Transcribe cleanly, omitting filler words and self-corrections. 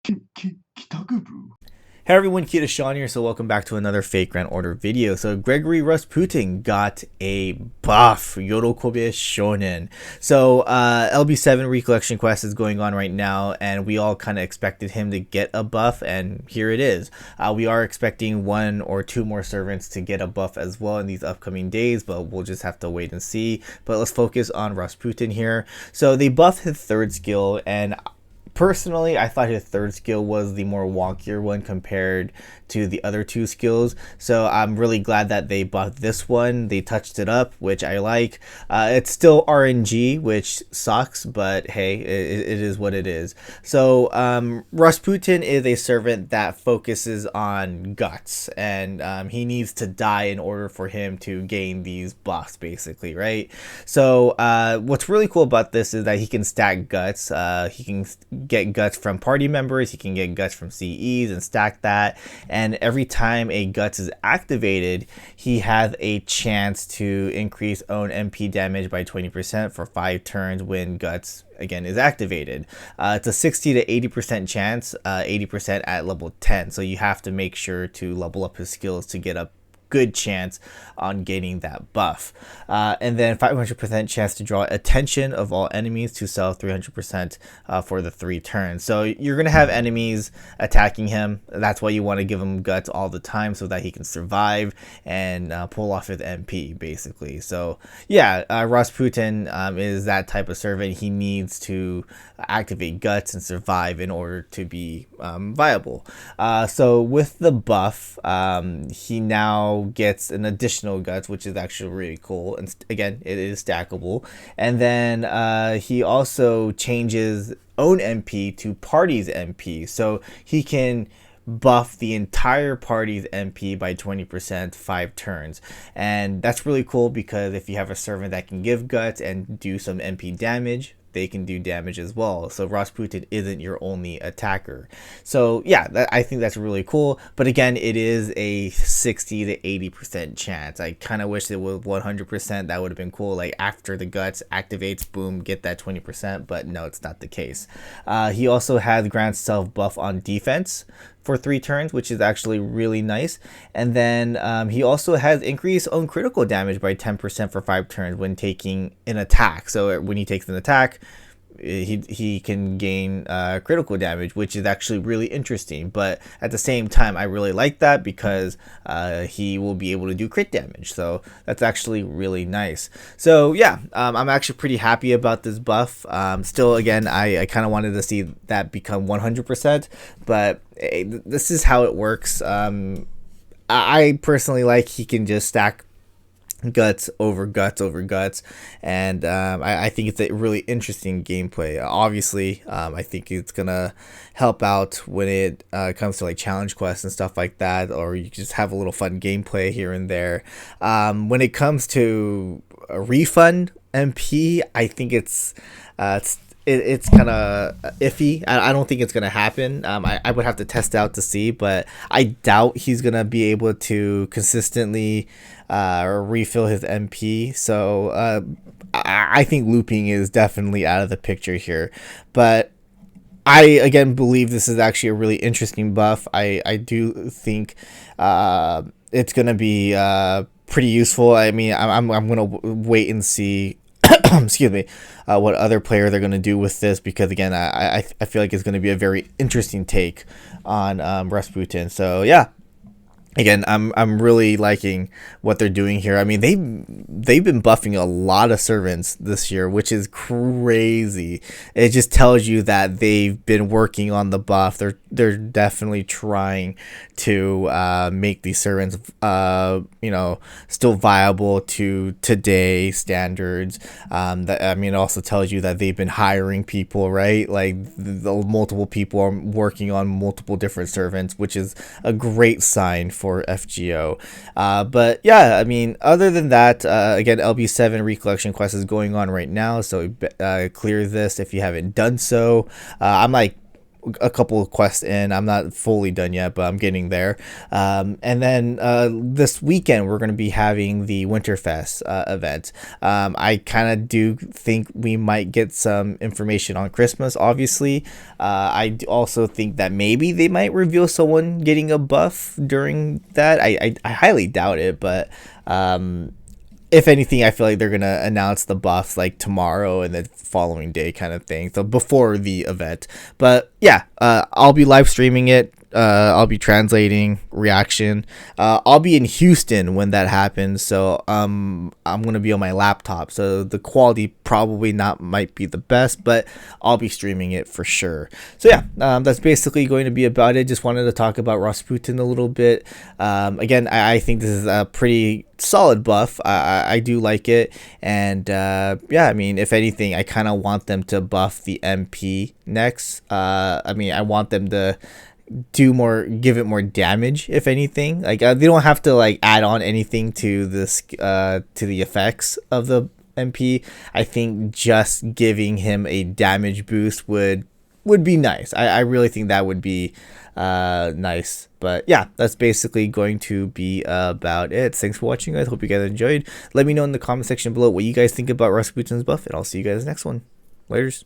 Hey everyone, KitaSean here, so welcome back to another fake Grand Order video. So Gregory Rasputin got a buff, YOROKOBE SHONEN. So LB7 Recollection Quest is going on right now, and we all kind of expected him to get a buff, and here it is. We are expecting 1 or 2 more servants to get a buff as well in these upcoming days, but we'll just have to wait and see. But let's focus on Rasputin here. So they buffed his 3rd skill, and personally, I thought his 3rd skill was the more wonkier one compared to the other 2 skills. So I'm really glad that they buffed this one. They touched it up, which I like. It's still RNG, which sucks, but hey, it is what it is. So Rasputin is a servant that focuses on guts, and he needs to die in order for him to gain these buffs, basically, right? So what's really cool about this is that he can stack guts. He can get guts from party members, he can get guts from CEs and stack that, and every time a guts is activated, he has a chance to increase own MP damage by 20% for 5 turns when guts again is activated. It's a 60 to 80% chance, 80% at level 10, so you have to make sure to level up his skills to get a good chance on getting that buff. And then 500% chance to draw attention of all enemies to sell 300% for the 3 turns. So you're going to have enemies attacking him. That's why you want to give him guts all the time so that he can survive and pull off his MP, basically. So yeah, Rasputin is that type of servant. He needs to activate guts and survive in order to be viable. So with the buff, he now gets an additional guts, which is actually really cool, and again, it is stackable. And then he also changes own MP to party's MP, so he can buff the entire party's MP by 20% 5 turns. And that's really cool because if you have a servant that can give guts and do some MP damage, they can do damage as well. So Rasputin isn't your only attacker. So yeah, I think that's really cool. But again, it is a 60 to 80% chance. I kind of wish it was 100%. That would have been cool. Like after the guts activates, boom, get that 20%. But no, it's not the case. He also has grants self buff on defense for 3 turns, which is actually really nice. And then he also has increased own critical damage by 10% for 5 turns when taking an attack. So when he takes an attack, he can gain critical damage, which is actually really interesting. But at the same time, I really like that because he will be able to do crit damage, so that's actually really nice. So yeah, I'm actually pretty happy about this buff. Still, again, I kind of wanted to see that become 100%, but hey, this is how it works. I personally like he can just stack guts over guts over guts, and I think it's a really interesting gameplay. Obviously, I think it's gonna help out when it comes to like challenge quests and stuff like that, or you just have a little fun gameplay here and there. When it comes to a refund MP, I think it's kind of iffy. I don't think it's going to happen. I would have to test out to see, but I doubt he's going to be able to consistently refill his MP. So I think looping is definitely out of the picture here. But I, again, believe this is actually a really interesting buff. I do think it's going to be pretty useful. I mean, I'm going to wait and see excuse me, what other player they're going to do with this, because again, I feel like it's going to be a very interesting take on Rasputin. So yeah, again, I'm really liking what they're doing here. I mean, they've been buffing a lot of servants this year, which is crazy. It just tells you that they've been working on the buff. They're definitely trying to make these servants still viable to today standards. It also tells you that they've been hiring people, right? Like the multiple people are working on multiple different servants, which is a great sign for FGO. But yeah, I mean, other than that, again, LB7 Recollection Quest is going on right now, so clear this if you haven't done so. I'm like a couple of quests in. I'm not fully done yet, but I'm getting there. And then this weekend we're going to be having the Winterfest event. I kind of do think we might get some information on Christmas. Obviously, I also think that maybe they might reveal someone getting a buff during that. I highly doubt it, but if anything, I feel like they're gonna announce the buffs like tomorrow and the following day kind of thing, so before the event. But yeah, I'll be live streaming it. I'll be translating reaction. I'll be in Houston when that happens, so I'm gonna be on my laptop, so the quality probably not might be the best, but I'll be streaming it for sure. So yeah, that's basically going to be about it. Just wanted to talk about Rasputin a little bit. Again, I think this is a pretty solid buff. I do like it, and yeah, I mean, if anything, I kind of want them to buff the MP next. I mean, I want them to give it more damage, if anything. Like they don't have to like add on anything to this to the effects of the MP. I think just giving him a damage boost would be nice. I really think that would be nice. But yeah, that's basically going to be about it. Thanks for watching, guys. Hope you guys enjoyed. Let me know in the comment section below what you guys think about Rasputin's buff, and I'll see you guys next one. Laters.